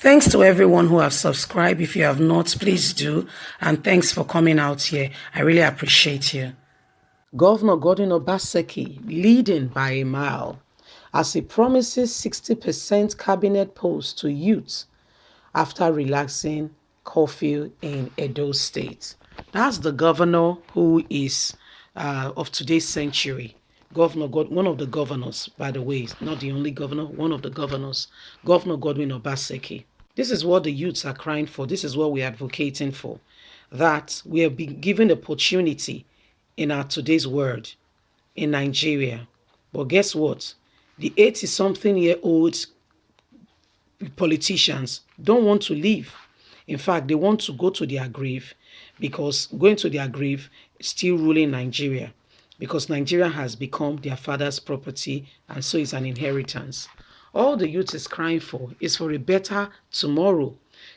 Thanks to everyone who have subscribed. If you have not, please do. And thanks for coming out here. I really appreciate you. Governor Godwin Obaseki leading by a mile as he promises 60% cabinet post to youth after relaxing curfew in Edo State. That's the governor who is of today's century. One of the governors, by the way, not the only governor, one of the governors, Governor Godwin Obaseki. This is what the youths are crying for. This is what we're advocating for. That we have been given opportunity in our today's world in Nigeria. But guess what? The 80-something-year-old politicians don't want to leave. In fact, they want to go to their grave because going to their grave is still ruling Nigeria because Nigeria has become their father's property and so is an inheritance. All the youth is crying for is for a better tomorrow.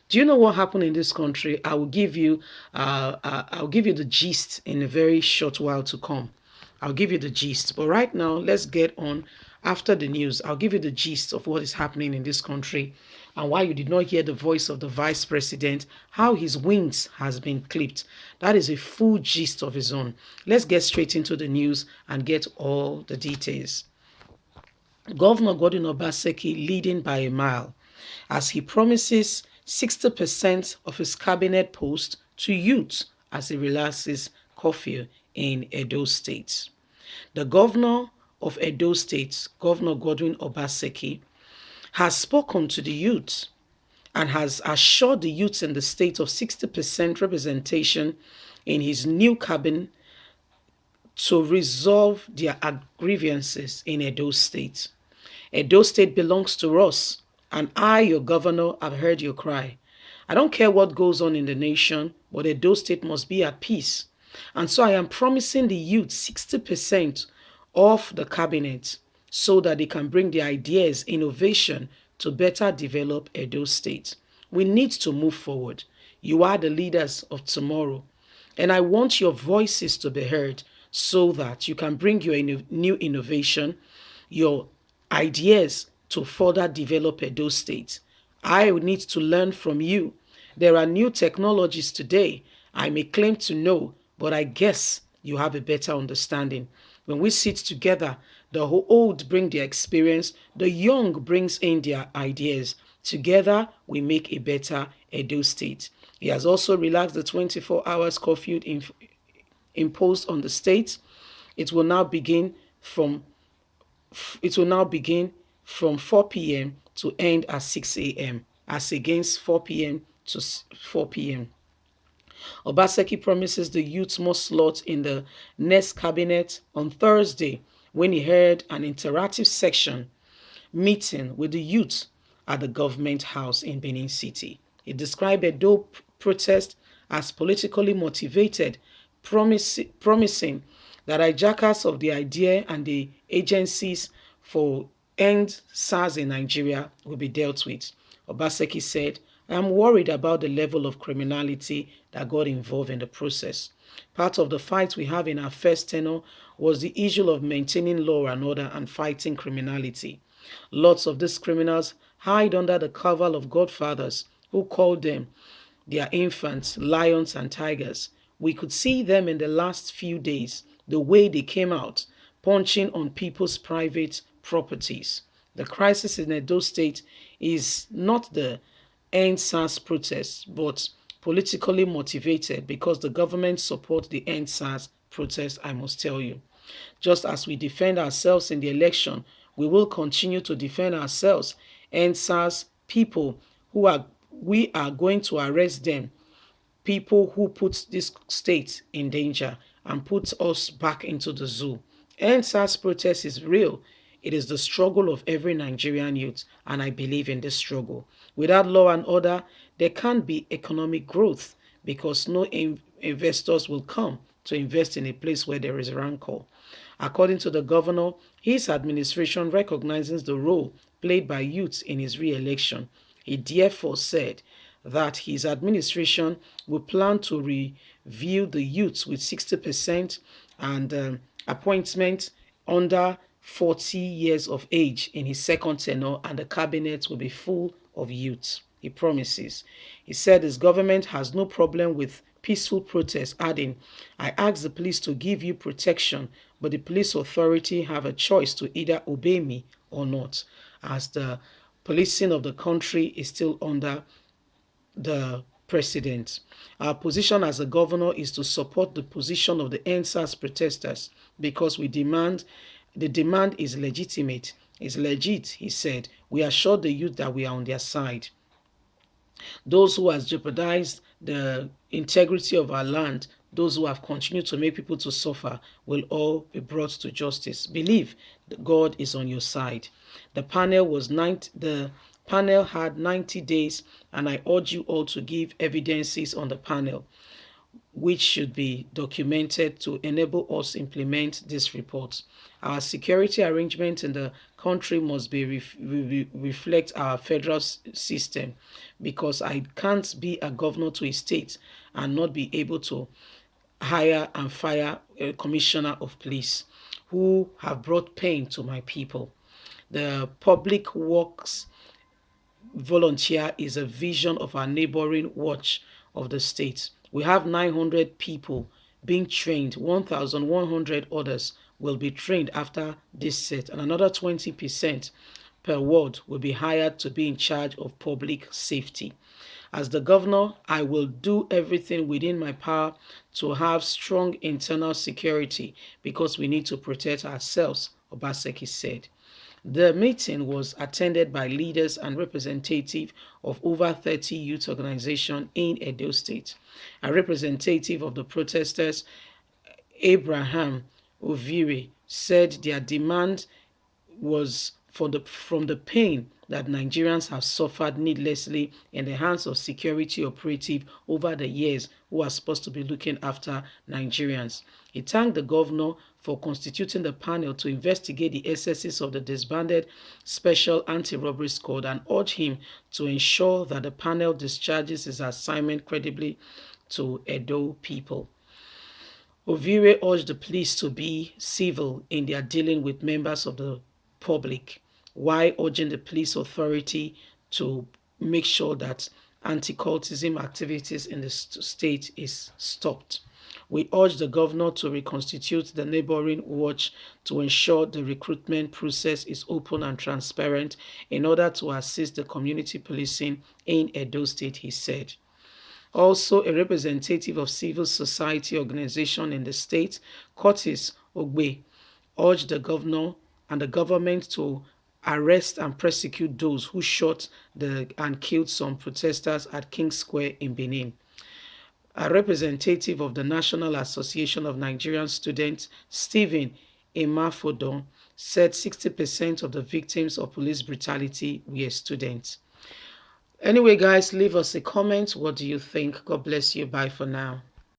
Do you know what happened in this country? I'll give you the gist in a very short while to come. I'll give you the gist. But right now, let's get on. After the news, I'll give you the gist of what is happening in this country and why you did not hear the voice of the vice president, how his wings has been clipped. That is a full gist of his own. Let's get straight into the news and get all the details. Governor Godwin Obaseki leading by a mile as he promises 60% of his cabinet post to youth as he relaxes curfew in Edo State. The governor of Edo State, Governor Godwin Obaseki, has spoken to the youth and has assured the youth in the state of 60% representation in his new cabinet to resolve their grievances in Edo State. Edo State belongs to us, and I, your governor, have heard your cry. I don't care what goes on in the nation, but Edo State must be at peace. And so I am promising the youth 60% of the cabinet so that they can bring their ideas, innovation to better develop Edo State. We need to move forward. You are the leaders of tomorrow. And I want your voices to be heard so that you can bring your new innovation, your ideas to further develop Edo State. I need to learn from you. There are new technologies today. I may claim to know, but I guess you have a better understanding. When we sit together, the old bring their experience, the young brings in their ideas. Together, we make a better Edo State. He has also relaxed the 24 hours curfew imposed on the state. It will now begin from 4 p.m. to end at 6 a.m. as against 4 p.m. to 4 p.m. Obaseki promises the youth more slots in the next cabinet on Thursday when he held an interactive section meeting with the youth at the government house in Benin City. He described Edo protest as politically motivated, promising that hijackers of the idea and the agencies for end SARS in Nigeria will be dealt with. Obaseki said, I am worried about the level of criminality that got involved in the process. Part of the fight we have in our first tenure was the issue of maintaining law and order and fighting criminality. Lots of these criminals hide under the cover of godfathers who called them their infants, lions and tigers. We could see them in the last few days, the way they came out, punching on people's private properties. The crisis in Edo State is not the end SARS protests, but politically motivated because the government supports the end SARS protest, I must tell you. Just as we defend ourselves in the election, we will continue to defend ourselves. End SARS people we are going to arrest them, people who put this state in danger and put us back into the zoo. End SARS protest is real. It is the struggle of every Nigerian youth, and I believe in this struggle. Without law and order, there can't be economic growth because no investors will come to invest in a place where there is rancor. According to the governor, his administration recognizes the role played by youths in his re-election. He therefore said that his administration will plan to review the youths with 60% and appointments under 40 years of age in his second tenure, and the cabinet will be full of youths. he promises. He said his government has no problem with peaceful protests, adding, I ask the police to give you protection, but the police authority have a choice to either obey me or not, as the policing of the country is still under the president. Our position as a governor is to support the position of the NSAS protesters because the demand is legitimate. It's legit, he said. We assure the youth that we are on their side. Those who has jeopardized the integrity of our land, those who have continued to make people to suffer, will all be brought to justice. Believe that God is on your side. The panel had 90 days, and I urge you all to give evidences on the panel, which should be documented to enable us implement this report. Our security arrangements in the country must reflect our federal system, because I can't be a governor to a state and not be able to hire and fire a commissioner of police who have brought pain to my people. The public works volunteer is a vision of our neighboring watch of the state. We have 900 people being trained, 1,100 others will be trained after this set, and another 20% per ward will be hired to be in charge of public safety. As the governor, I will do everything within my power to have strong internal security because we need to protect ourselves, Obaseki said. The meeting was attended by leaders and representatives of over 30 youth organizations in Edo State. A representative of the protesters, Abraham Ovire, said their demand was from the pain that Nigerians have suffered needlessly in the hands of security operatives over the years who are supposed to be looking after Nigerians. He thanked the governor for constituting the panel to investigate the excesses of the disbanded Special Anti-Robbery Squad and urged him to ensure that the panel discharges its assignment credibly to Edo people. Ovire urged the police to be civil in their dealing with members of the public, while urging the police authority to make sure that anti-cultism activities in the state is stopped. We urge the governor to reconstitute the neighboring watch to ensure the recruitment process is open and transparent in order to assist the community policing in Edo State, he said. Also, a representative of civil society organization in the state, Curtis Ogbe, urged the governor and the government to arrest and prosecute those who shot and killed some protesters at King Square in Benin. A representative of the National Association of Nigerian Students, Stephen Emafodon, said 60% of the victims of police brutality were students. Anyway, guys, leave us a comment. What do you think? God bless you. Bye for now.